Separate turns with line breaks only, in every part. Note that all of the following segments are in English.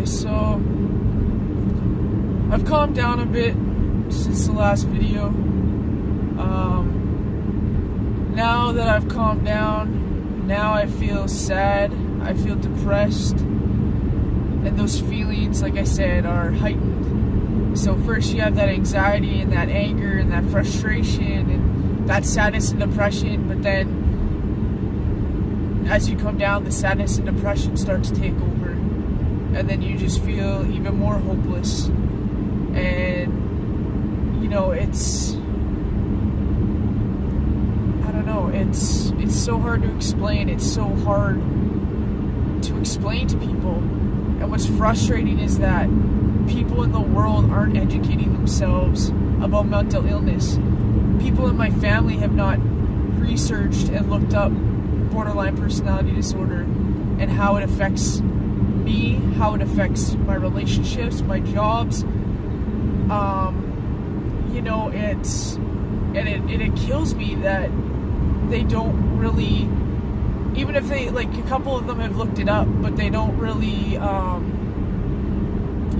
so I've calmed down a bit since the last video. Now that I've calmed down, now I feel sad, I feel depressed, and those feelings, like I said, are heightened. So first you have that anxiety and that anger and that frustration and that sadness and depression, but then as you come down, the sadness and depression start to take over, and then you just feel even more hopeless. And you know, it's so hard to explain. It's so hard to explain to people. And what's frustrating is that people in the world aren't educating themselves about mental illness. People in my family have not researched and looked up borderline personality disorder and how it affects me, how it affects my relationships, my jobs. You know, it kills me that they don't really, even if they, like, a couple of them have looked it up, but they don't really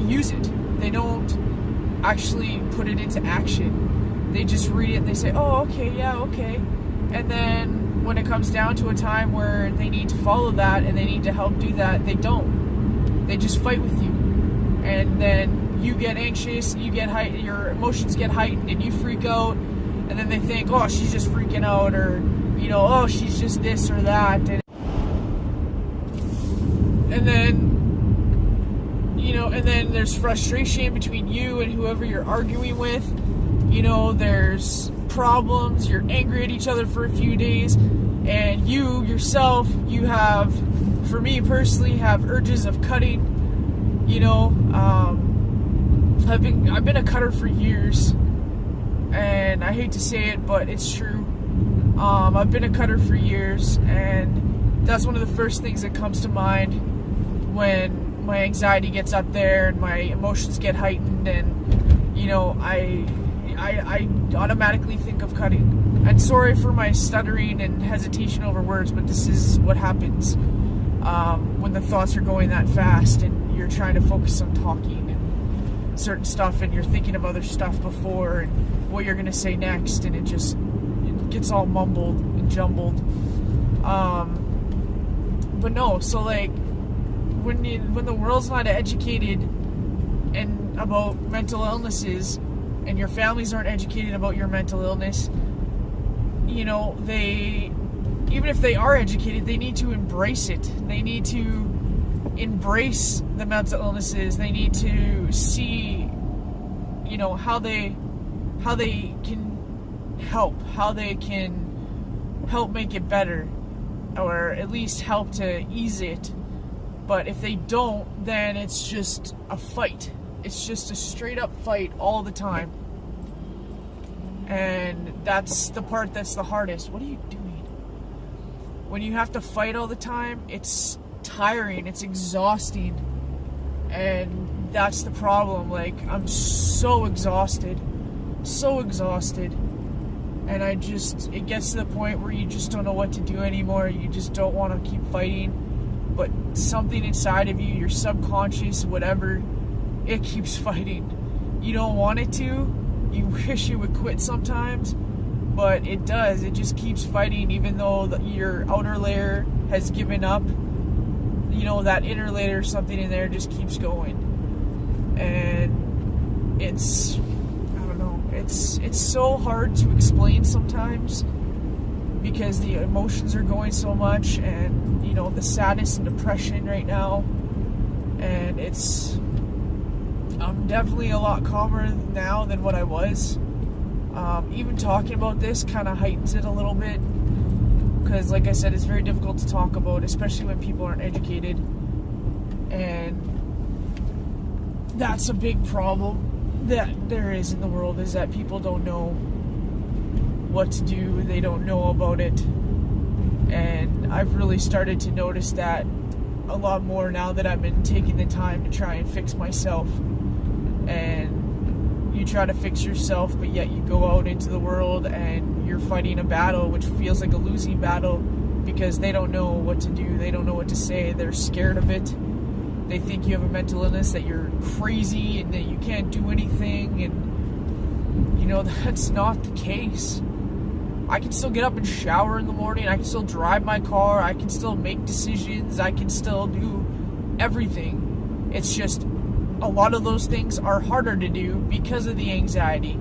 use it. They don't actually put it into action. They just read it and they say, oh, okay, yeah, okay. And then when it comes down to a time where they need to follow that and they need to help do that, they don't. They just fight with you. And then you get anxious, your emotions get heightened, and you freak out. And then they think, oh, she's just freaking out, or, you know, oh, she's just this or that. And then, you know, and then there's frustration between you and whoever you're arguing with. You know, there's problems, you're angry at each other for a few days, and you yourself, you have, for me personally, have urges of cutting. You know, I've been a cutter for years, and I hate to say it, but it's true. I've been a cutter for years, and that's one of the first things that comes to mind when my anxiety gets up there and my emotions get heightened, and, you know, I automatically think of cutting. I'm sorry for my stuttering and hesitation over words, but this is what happens when the thoughts are going that fast and you're trying to focus on talking and certain stuff, and you're thinking of other stuff before and what you're going to say next, and it gets all mumbled and jumbled. But no, so like when the world's not educated and about mental illnesses, and your families aren't educated about your mental illness, you know, even if they are educated, they need to embrace it. They need to embrace the mental illnesses. They need to see, you know, how they can help make it better, or at least help to ease it. But if they don't, then it's just a fight. It's just a straight up fight all the time. And that's the part that's the hardest. What are you doing? When you have to fight all the time, it's tiring, it's exhausting. And that's the problem. Like, I'm so exhausted. And it gets to the point where you just don't know what to do anymore. You just don't want to keep fighting. But something inside of you, your subconscious, whatever, it keeps fighting. You don't want it to. You wish it would quit sometimes, but it does. It just keeps fighting, even though your outer layer has given up. You know, that inner layer, something in there just keeps going. And it's so hard to explain sometimes, because the emotions are going so much, and, you know, the sadness and depression right now. And I'm definitely a lot calmer now than what I was. Even talking about this kind of heightens it a little bit, because, like I said, it's very difficult to talk about, especially when people aren't educated. And that's a big problem that there is in the world, is that people don't know what to do. They don't know about it. And I've really started to notice that a lot more now that I've been taking the time to try and fix myself. And you try to fix yourself, but yet you go out into the world and you're fighting a battle which feels like a losing battle, because they don't know what to do, they don't know what to say, they're scared of it. They think you have a mental illness, that you're crazy and that you can't do anything, and you know, that's not the case. I can still get up and shower in the morning, I can still drive my car, I can still make decisions, I can still do everything. It's just a lot of those things are harder to do because of the anxiety.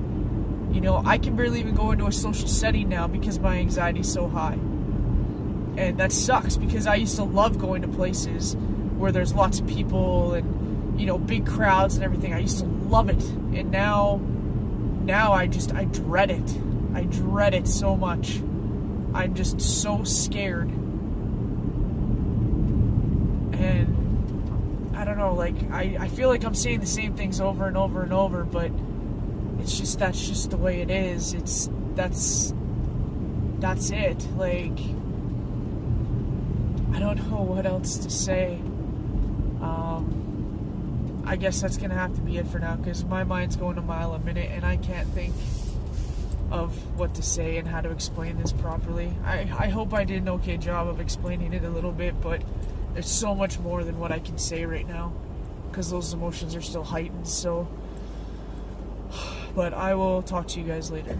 You know, I can barely even go into a social setting now because my anxiety is so high. And that sucks, because I used to love going to places where there's lots of people and, you know, big crowds and everything. I used to love it. And now I dread it. I dread it so much. I'm just so scared. And I don't know, like, I feel like I'm saying the same things over and over and over, but it's just, that's just the way it is. That's it. Like, I don't know what else to say. I guess that's gonna have to be it for now, because my mind's going a mile a minute and I can't think of what to say and how to explain this properly. I hope I did an okay job of explaining it a little bit, but there's so much more than what I can say right now, because those emotions are still heightened. So, but I will talk to you guys later.